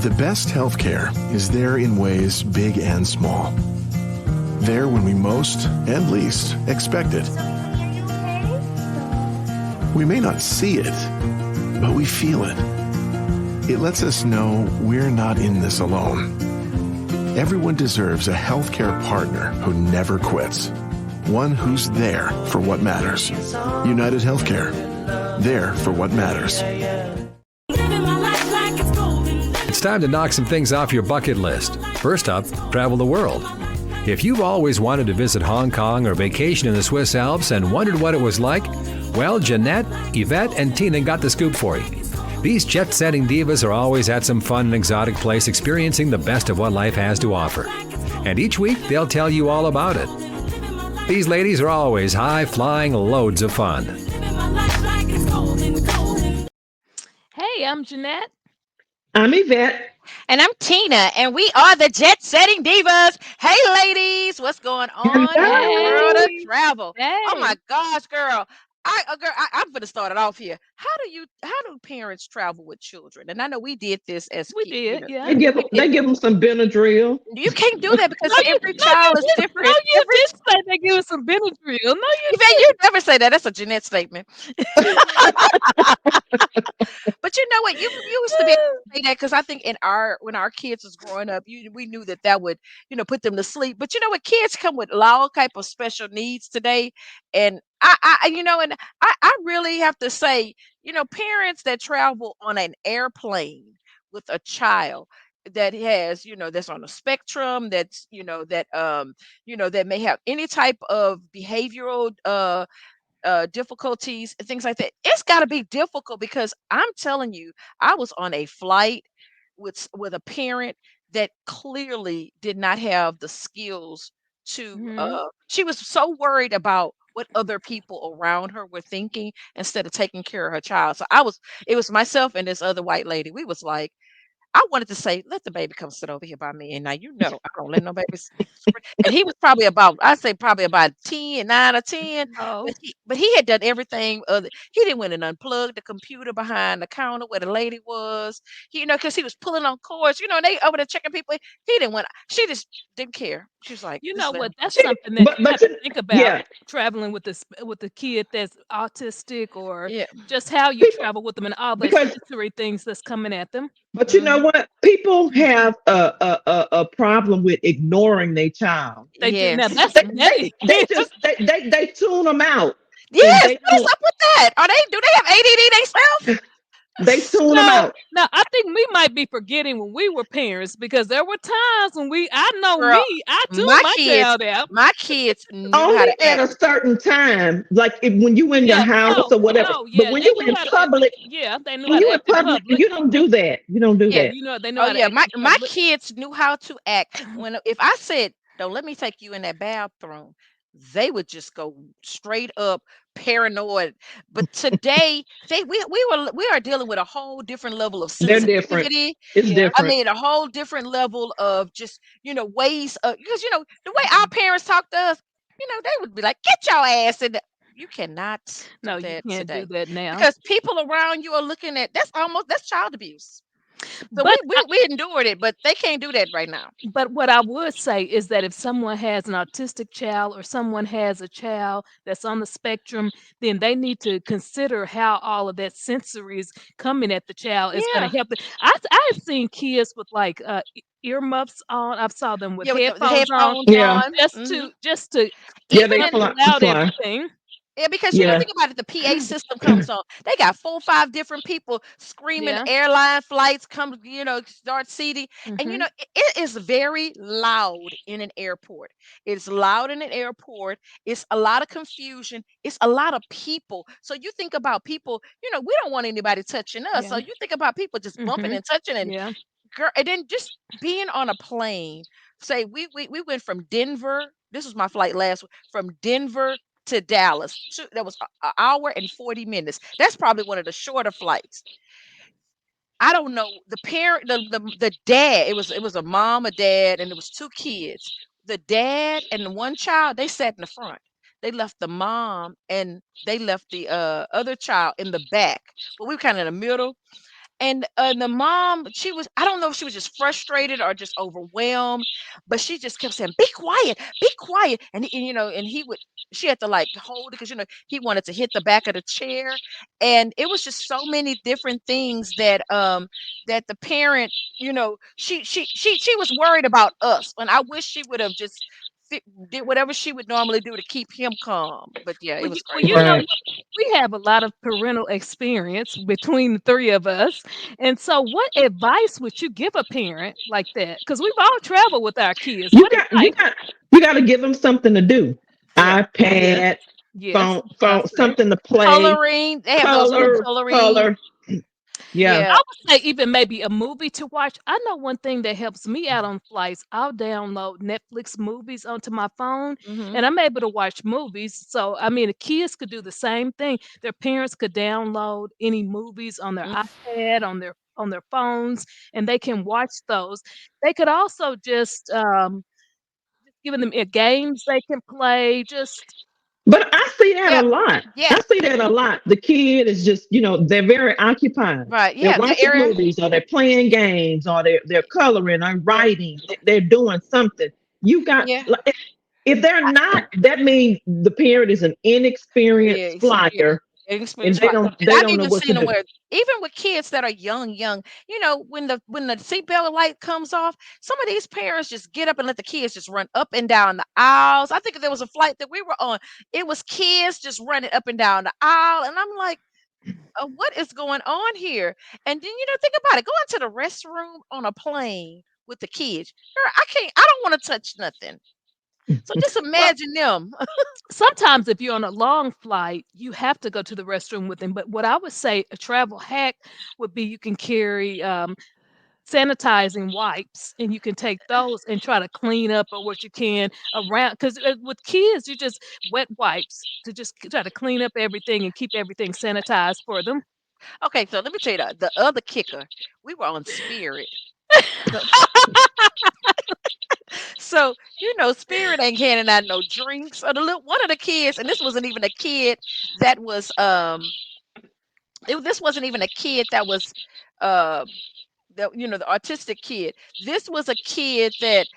The best healthcare is there in ways big and small. There when we most and least expect it. We may not see it, but we feel it. It lets us know we're not in this alone. Everyone deserves a healthcare partner who never quits. One who's there for what matters. United Healthcare. There for what matters. It's time to knock some things off your bucket list. First up, travel the world. If you've always wanted to visit Hong Kong or vacation in the Swiss Alps and wondered what it was like, well, Jeanette, Yvette, and Tina got the scoop for you. These Jet Setting Divas are always at some fun and exotic place experiencing the best of what life has to offer. And each week, they'll tell you all about it. These ladies are always high-flying loads of fun. Hey, I'm Jeanette. I'm Yvette. And I'm Tina, and we are the Jet Setting Divas. Hey, ladies, what's going on in the world of travel? Hey. Oh my gosh, girl. I'm gonna start it off here. How do parents travel with children? And I know we did this as We kids, did, yeah. They give them some Benadryl. You can't do that because every child is different. No, you did say they give us some Benadryl. No, you Yvette, you never say that. That's a Jeanette statement. But you know what? You used to be able to say that because I think when our kids was growing up, we knew that would put them to sleep. But you know what? Kids come with all type of special needs today, and I really have to say, parents that travel on an airplane with a child that has, that's on a spectrum, that's, that may have any type of behavioral difficulties and things like that. It's got to be difficult because I'm telling you, I was on a flight with a parent that clearly did not have the skills to she was so worried about what other people around her were thinking instead of taking care of her child. So it was myself and this other white lady. We was like, I wanted to say, let the baby come sit over here by me. And now, I don't let no babies. And he was probably I'd say probably about 10, 9 or 10. Oh. But he had done everything. He didn't went and unplugged the computer behind the counter where the lady was. Because he was pulling on cords. And they over there checking people. He didn't want. She just didn't care. She was like, You "Just know let what? him." That's something that you have to think about yeah. traveling with the kid that's autistic or Yeah. just how you travel with them and all the Because- sensory things that's coming at them. But you know what? People have a problem with ignoring their child. They do. Now Yes. They tune them out. Yes. they What's don't- up with that? Do they have ADD themselves? They tune them out. No, I think we might be forgetting when we were parents because there were times when Girl, I tuned my child out. My kids knew how Only to at act. a certain time, like when you in your house or whatever. But when they you knew in how to- public, yeah, they knew when how you to in act in public, public. you don't do that. You don't do Yeah. that. They know Oh how to yeah, act in my public. kids knew how to act. If I said, "Don't let me take you in that bathroom," they would just go straight up paranoid. But today, we are dealing with a whole different level of They're different. sensitivity. It's Yeah. different. I mean, a whole different level of just ways of, because the way our parents talk to us, they would be like, "Get your ass in." You cannot do No, you that can't today do that now. because people around you are looking at that's child abuse. So But we endured it, but they can't do that right now. But what I would say is that if someone has an autistic child or someone has a child that's on the spectrum, then they need to consider how all of that sensory is coming at the child is going Yeah. to help. I've seen kids with like earmuffs on. I've saw them with Yeah, with the headphones on headphones Yeah. on. just to Yeah, even they in fly. without fly. everything. Yeah, because Yeah. think about it, the PA system comes on. They got 4 or 5 different people screaming Yeah. airline flights come, start seating. And Mhm. it is very loud in an airport. It's loud in an airport. It's a lot of confusion. It's a lot of people. So you think about people, we don't want anybody touching us. So Yeah. you think about people just bumping Mhm. and touching and Yeah. girl, and then just being on a plane. Say we went from Denver. This was my flight last week from Denver to Dallas. That was an hour and 40 minutes. That's probably one of the shorter flights. I don't know the parent, the dad. It was a mom, a dad, and it was 2 kids. The dad and the one child they sat in the front. They left the mom and they left the other child in the back. But we were kind of in the middle. and the mom, I don't know if she was just frustrated or just overwhelmed, but she just kept saying, be quiet. And he would she had to like hold it because he wanted to hit the back of the chair. And it was just so many different things that the parent, she was worried about us. And I wish she would have just did whatever she would normally do to keep him calm. But yeah, it Well, was you crazy. know Right. what? We have a lot of parental experience between the three of us. And so, what advice would you give a parent like that? Because we've all traveled with our kids. You What got you advice? got you got to give them something to do. Yeah. Yes, iPad, yes, phone, what I say. something to play, Coloring. They have those little color, coloring. color. Yeah. I Yeah. would say even maybe a movie to watch. I know one thing that helps me out on flights. I'll download Netflix movies onto my phone, Mhm. and I'm able to watch movies. So, I mean, the kids could do the same thing. Their parents could download any movies on their Mm. iPad, on their phones, and they can watch those. They could also just giving them games they can play. Just But I see that a Yeah. lot. Yeah. I see that a lot. The kid is just, they're very occupied. Right. They're Yeah. The watching area. movies or they're playing games or they're coloring or Yeah. writing. They're doing something. You got, Yeah. like, if they're not, that means the parent is an inexperienced Yes. Yeah. flyer and Experience, they right. don't And they I've don't know even what to seen them do. where, even with kids that are young, when the seatbelt light comes off, some of these parents just get up and let the kids just run up and down the aisles. I think there was a flight that we were on. It was kids just running up and down the aisle, and I'm like, what is going on here? And then think about it. Going to the restroom on a plane with the kids. Girl, I can't. I don't want to touch nothing. So just well, imagine them. sometimes if you're on a long flight, you have to go to the restroom with them. But what I would say a travel hack would be you can carry sanitizing wipes and you can take those and try to clean up or what you can around. Because with kids, you just wet wipes to just try to clean up everything and keep everything sanitized for them. Okay, so let me tell you the other kicker. We were on Spirit. So, so Spirit ain't handing out no drinks. Or one of the kids, and this wasn't even a kid that was this wasn't even a kid that was uh the autistic kid. This was a kid that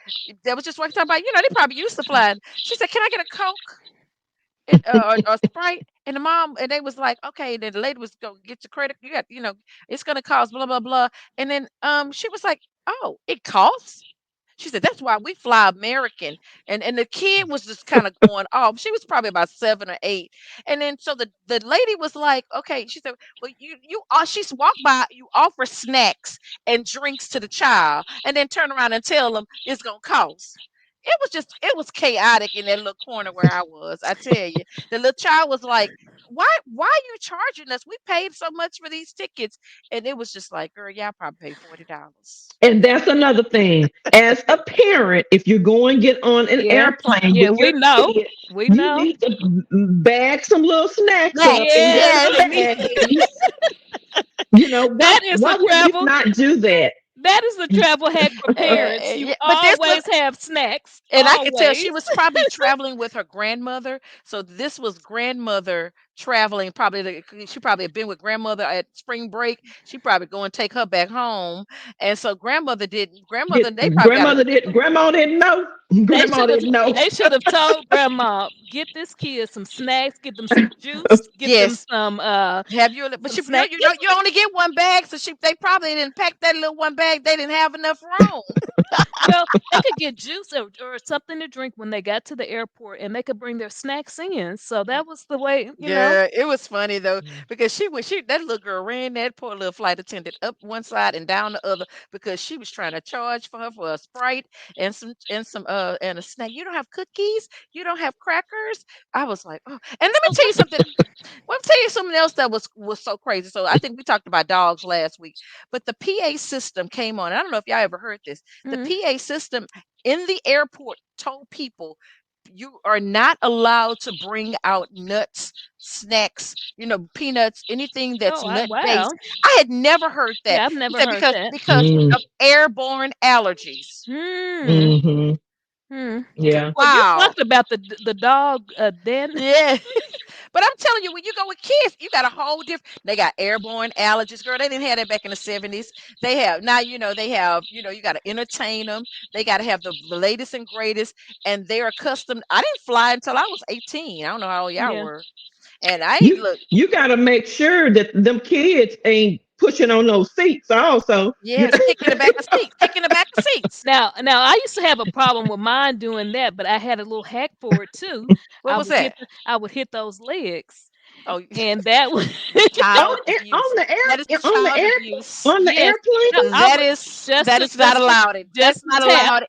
was just talking about, they probably used to flying. She said, "Can I get a Coke or Sprite?" And the mom, and they was like, "Okay." Then the lady was going to get your credit. You got, it's gonna cost blah blah blah. And then she was like, "Oh, it costs." She said, "That's why we fly American." And the kid was just kind of going off. She was probably about 7 or 8. And then so the lady was like, "Okay." She said, "Well, she's walked by, you offer snacks and drinks to the child, and then turn around and tell them it's gonna cost." It was chaotic in that little corner where I was. I tell you, the little child was like, "Why are you charging us? We paid so much for these tickets." And it was just like, "Girl, y'all probably paid $40." And that's another thing. As a parent, if you're going to get on an Yeah. airplane Yeah, with your we know. kid, We you know. need to bag some little snacks up Snacks, in your Yes, yes. we little need. baggies. That is a Why would you travel. not do that? That is a travel hack for parents. You Yeah, but this was, always have snacks. and I could tell she Always. was probably traveling with her grandmother. So this was grandmother traveling. Probably she probably had been with grandmother at spring break. She probably go and take her back home. And so grandmother didn't. Grandmother, they probably got a. Grandma didn't know. They Grandma should have didn't know. they should have told grandma, get this kid some snacks, get them some juice, get them Yes. Have you? But some she, snack. you only get one bag, so they probably didn't pack that little one bag. They didn't have enough room. Well, they could get juice or something to drink when they got to the airport and they could bring their snacks in. So that was the way. Yeah, it was funny though, because that little girl ran that poor little flight attendant up one side and down the other, because she was trying to charge for her for a Sprite and a snack. You don't have cookies, you don't have crackers. I was like, oh, and let me So tell you something. Let me tell you something else that was so crazy. So I think we talked about dogs last week, but the PA system came on. I don't know if y'all ever heard this. The mhm. PA system in the airport told people, you are not allowed to bring out nuts, snacks, peanuts, anything that's Oh, nut wow. based. I had never heard that. Yeah, I've She never said heard because that. because of airborne allergies. Hmm. Mm-hmm. Hmm. Yeah. Well, you Wow. talked about the dog, Dan. Yeah. But I'm telling you, when you go with kids, you got a whole different. They got airborne allergies, girl. They didn't have that back in the 70s. They have now. They have. You got to entertain them. They got to have the latest and greatest, and they're accustomed. I didn't fly until I was 18. I don't know how old y'all Yeah. were, and I ain't You look. you got to make sure that them kids ain't pushing on those seats also. Yes, kicking the back of seats, kicking the back of seats. Now, I used to have a problem with mine doing that, but I had a little hack for it too. What was that? I would hit those legs, Oh, and that was child On abuse. the That is air on the child air abuse. on the yes. No, airplane. I That would is that is not just to allowed. That's not tap. allowed.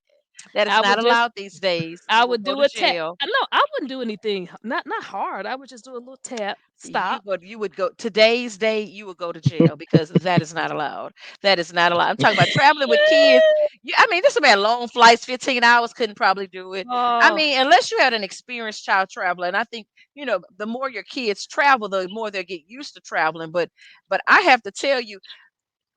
That is I not would just allowed these days. I You will would go do to a tap. jail. No, I wouldn't do anything not hard. I would just do a little tap, You stop. go. You would go today's day. You would go to jail because that is not allowed. That is not allowed. I'm talking about traveling with kids. I mean, this about long flights, 15 hours. Couldn't probably do it. I Oh, mean, unless you had an experienced child traveler, and I think the more your kids travel, the more they get used to traveling. But I have to tell you,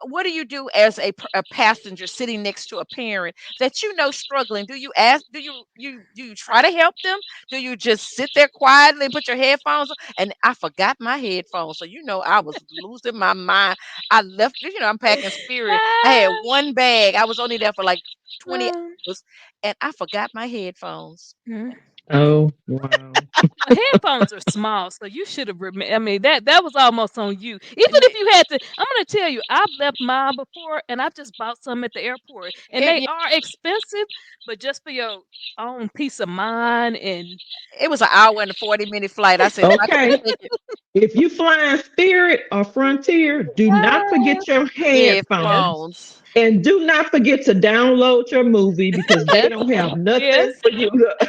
what do you do as a passenger sitting next to a parent that struggling? Do you ask? Do you try to help them? Do you just sit there quietly and put your headphones on? And I forgot my headphones, so I was losing my mind. I left. I'm packing Spirit. I had ah, one bag. I was only there for like 20 mm, hours, and I forgot my headphones. mm. Oh wow. Well, headphones are small, so you should have I mean, that was almost on you. Even And if you had to, I'm gonna tell you, I've left mine before, and I've just bought some at the airport, and they it, are expensive, but just for your own peace of mind, and it was an hour and a 40-minute flight. I said, if I can't Okay. take it, If you flying Spirit or Frontier, do not ah, forget your headphones. headphones. And do not forget to download your movie because they yes, don't have yes, nothing for you to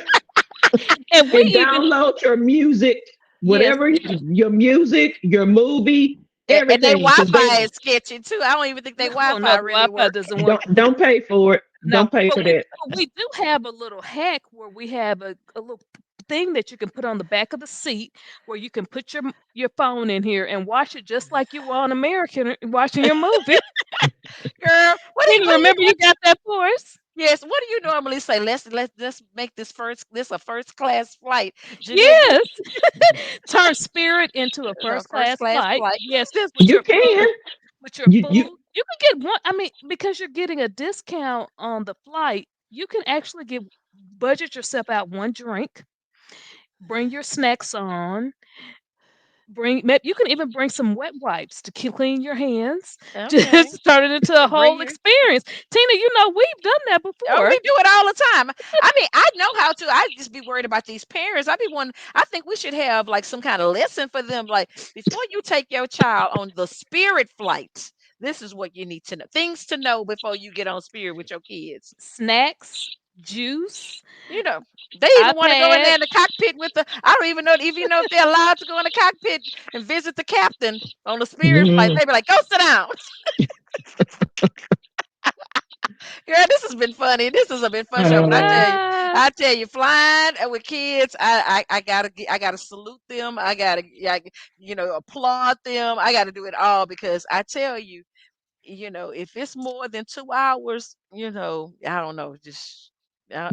and we and even download your music, yes, whatever your music, your movie, And they everything. Because Wi-Fi they is sketchy too. I don't even think they oh no, Wi-Fi the really Wi-Fi work. doesn't work. don't pay for it. No, Don't pay for that. but we do have a little hack where we have a little thing that you can put on the back of the seat where you can put your phone in here and watch it just like you were on American watching your movie. Girl, Can you remember you got that for us? yes, what do you normally say? Let's make this a first class flight. Jeanette, Yes. Turn Spirit into a a first first class class flight. flight. Yes, with You your can. food. With your You food. You can get one. I mean, because you're getting a discount on the flight, you can actually budget yourself out one drink, bring your snacks on, you can even bring some wet wipes to clean your hands. Okay. Just turn it into a Bring whole your experience. Tina, we've done that Oh, before. we do it all the time. I mean, I know how to. I just be worried about these parents. I be one. I think we should have like some kind of lesson for them. Like before you take your child on the Spirit flight, this is what you need to know. Things to know before you get on Spirit with your kids. Snacks, juice, You know, they even want to go in there iPad. in the cockpit with the. I don't even know if they're allowed to go in the cockpit and visit the captain on the Spirit flight. mm, They be like, "Go sit down." Girl, this has been funny. This has been fun show. But uh, Ah, I tell you, flying with kids, I gotta salute them. I gotta, applaud them. I gotta do it all because I tell you, if it's more than 2 hours, I don't know, just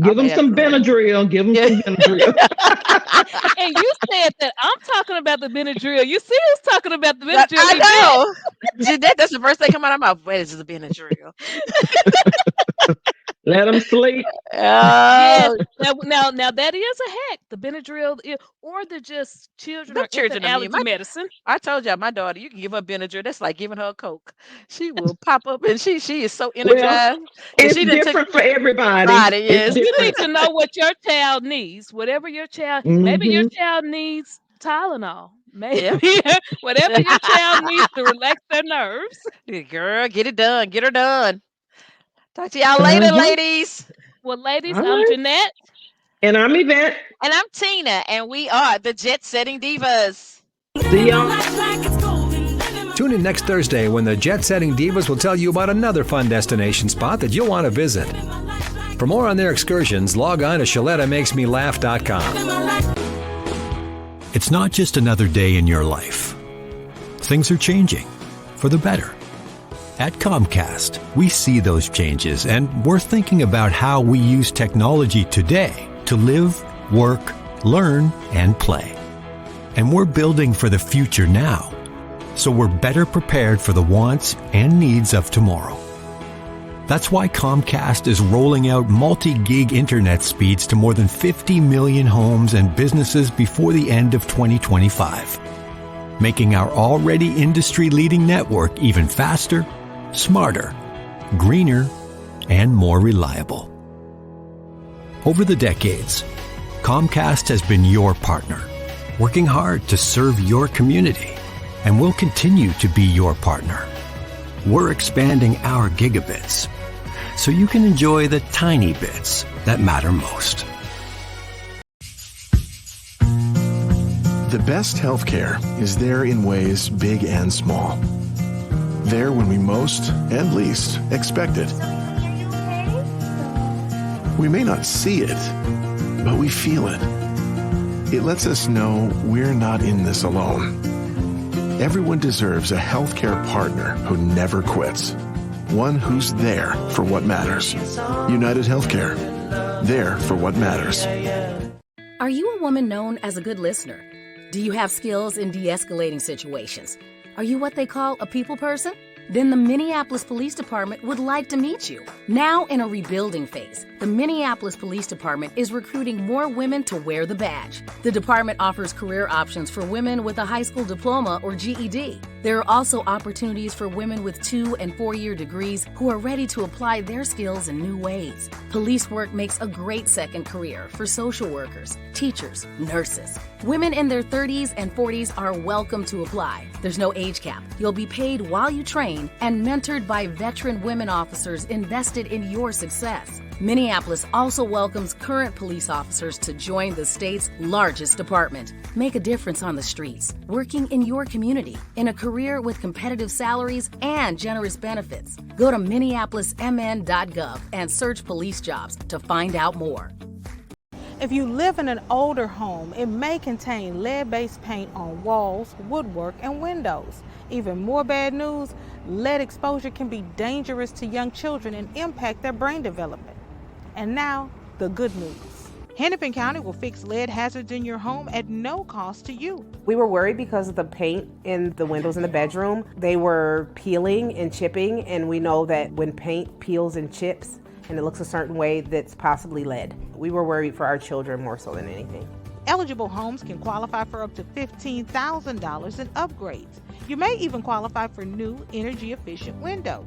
give I'm them some having a Benadryl. Give them yeah. some Benadryl. and you said that I'm talking about the Benadryl. You see us talking about the But Benadryl I event. know. That's the first thing come out of my mouth. Where is the Benadryl? Let them sleep. Yes. Oh, Now that is a hack. The Benadryl, or the just children them or infant children of me. allergy medicine. I told y'all, my daughter, you can give her Benadryl. That's like giving her a Coke. She will pop up and she is so Well, energized because it's she didn't took different for everybody. body. It's Yes. You need different. to know what your child needs. Whatever your child, maybe your Hmm. child needs Tylenol. Yeah. Maybe whatever your child needs to relax their nerves. Girl, get it done. Get her done. Talk to y'all later, Uh-huh. ladies. Well, ladies, All I'm right. Jeanette. And I'm Yvette. And I'm Tina, and we are the Jet Setting Divas. See y'all. Tune in next Thursday when the Jet Setting Divas will tell you about another fun destination spot that you'll want to visit. For more on their excursions, log on to ShalettaMakesMeLaugh.com. It's not just another day in your life. Things are changing for the better. At Comcast, we see those changes, and we're thinking about how we use technology today to live, work, learn, and play. And we're building for the future now, so we're better prepared for the wants and needs of tomorrow. That's why Comcast is rolling out multi-gig internet speeds to more than 50 million homes and businesses before the end of 2025, making our already industry-leading network even faster, smarter, greener, and more reliable. Over the decades, Comcast has been your partner, working hard to serve your community, and will continue to be your partner. We're expanding our gigabits so you can enjoy the tiny bits that matter most. The best healthcare is there in ways big and small. There when we most and least expect it. We may not see it, but we feel it. It lets us know we're not in this alone. Everyone deserves a healthcare partner who never quits. One who's there for what matters. United Healthcare. There for what matters. Are you a woman known as a good listener? Do you have skills in de-escalating situations? Are you what they call a people person? Then the Minneapolis Police Department would like to meet you. Now in a rebuilding phase, the Minneapolis Police Department is recruiting more women to wear the badge. The department offers career options for women with a high school diploma or GED. There are also opportunities for women with 2- and 4-year degrees who are ready to apply their skills in new ways. Police work makes a great second career for social workers, teachers, nurses. Women in their 30s and 40s are welcome to apply. There's no age cap. You'll be paid while you train and mentored by veteran women officers invested in your success. Minneapolis also welcomes current police officers to join the state's largest department. Make a difference on the streets, working in your community, in a career with competitive salaries and generous benefits. Go to minneapolismn.gov and search police jobs to find out more. If you live in an older home, it may contain lead-based paint on walls, woodwork, and windows. Even more bad news, lead exposure can be dangerous to young children and impact their brain development. And now, the good news. Hennepin County will fix lead hazards in your home at no cost to you. We were worried because of the paint in the windows in the bedroom. They were peeling and chipping, and we know that when paint peels and chips and it looks a certain way, that's possibly lead. We were worried for our children more so than anything. Eligible homes can qualify for up to $15,000 in upgrades. You may even qualify for new energy-efficient windows.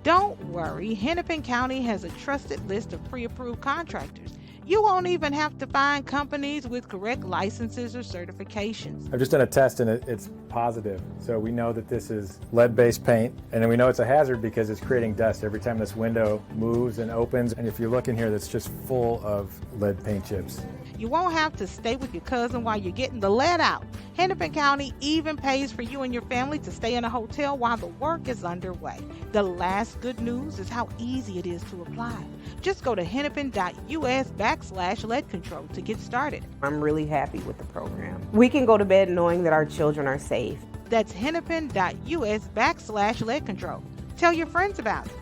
Don't worry, Hennepin County has a trusted list of pre-approved contractors. You won't even have to find companies with correct licenses or certifications. I've just done a test and it's positive. So we know that this is lead-based paint, and then we know it's a hazard because it's creating dust every time this window moves and opens. And if you look in here, that's just full of lead paint chips. You won't have to stay with your cousin while you're getting the lead out. Hennepin County even pays for you and your family to stay in a hotel while the work is underway. The last good news is how easy it is to apply. Just go to hennepin.us/lead control to get started. I'm really happy with the program. We can go to bed knowing that our children are safe. That's hennepin.us/lead control. Tell your friends about it.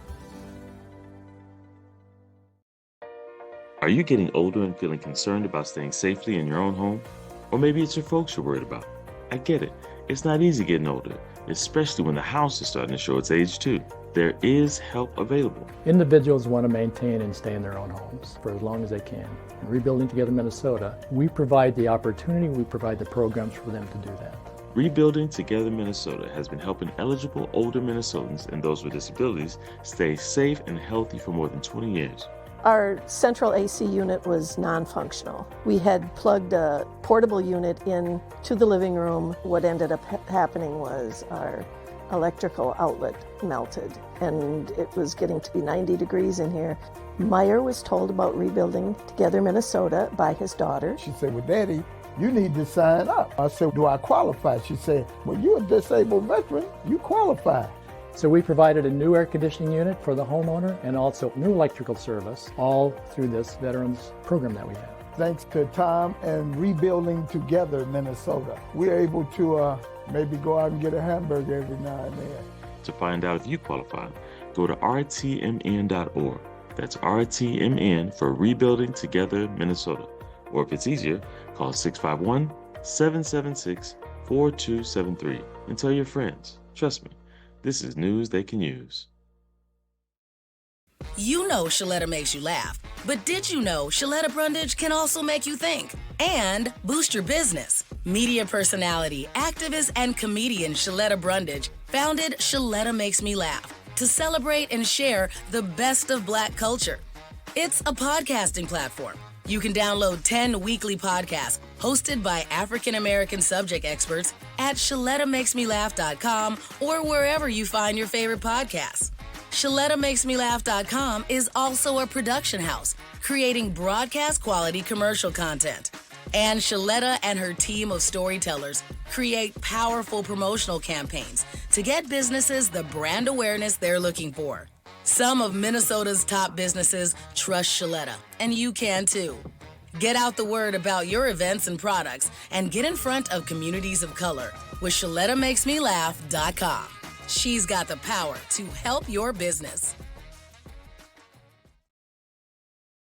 Are you getting older and feeling concerned about staying safely in your own home? Or maybe it's your folks you're worried about. I get it. It's not easy getting older, especially when the house is starting to show its age too. There is help available. Individuals want to maintain and stay in their own homes for as long as they can. In Rebuilding Together Minnesota, we provide the opportunity, we provide the programs for them to do that. Rebuilding Together Minnesota has been helping eligible older Minnesotans and those with disabilities stay safe and healthy for more than 20 years. Our central AC unit was non-functional. We had plugged a portable unit in to the living room. What ended up happening was our electrical outlet melted, and it was getting to be 90 degrees in here. Meyer was told about Rebuilding Together Minnesota by his daughter. She said, well, Daddy, you need to sign up. I said, do I qualify? She said, well, you're a disabled veteran. You qualify. So we provided a new air conditioning unit for the homeowner and also new electrical service, all through this veterans program that we have. Thanks to Tom and Rebuilding Together Minnesota, we're able to maybe go out and get a hamburger every now and then. To find out if you qualify, go to rtmn.org. That's RTMN for Rebuilding Together Minnesota. Or if it's easier, call 651-776-4273 and tell your friends. Trust me, this is news they can use. You know Shaletta makes you laugh, but did you know Shaletta Brundage can also make you think and boost your business? Media personality, activist, and comedian Shaletta Brundage founded Shaletta Makes Me Laugh to celebrate and share the best of Black culture. It's a podcasting platform. You can download 10 weekly podcasts hosted by African American subject experts at ShalettaMakesMeLaugh.com or wherever you find your favorite podcasts. ShalettaMakesMeLaugh.com is also a production house, creating broadcast quality commercial content. And Shaletta and her team of storytellers create powerful promotional campaigns to get businesses the brand awareness they're looking for. Some of Minnesota's top businesses trust Shaletta, and you can too. Get out the word about your events and products and get in front of communities of color with ShalettaMakesMeLaugh.com. She's got the power to help your business.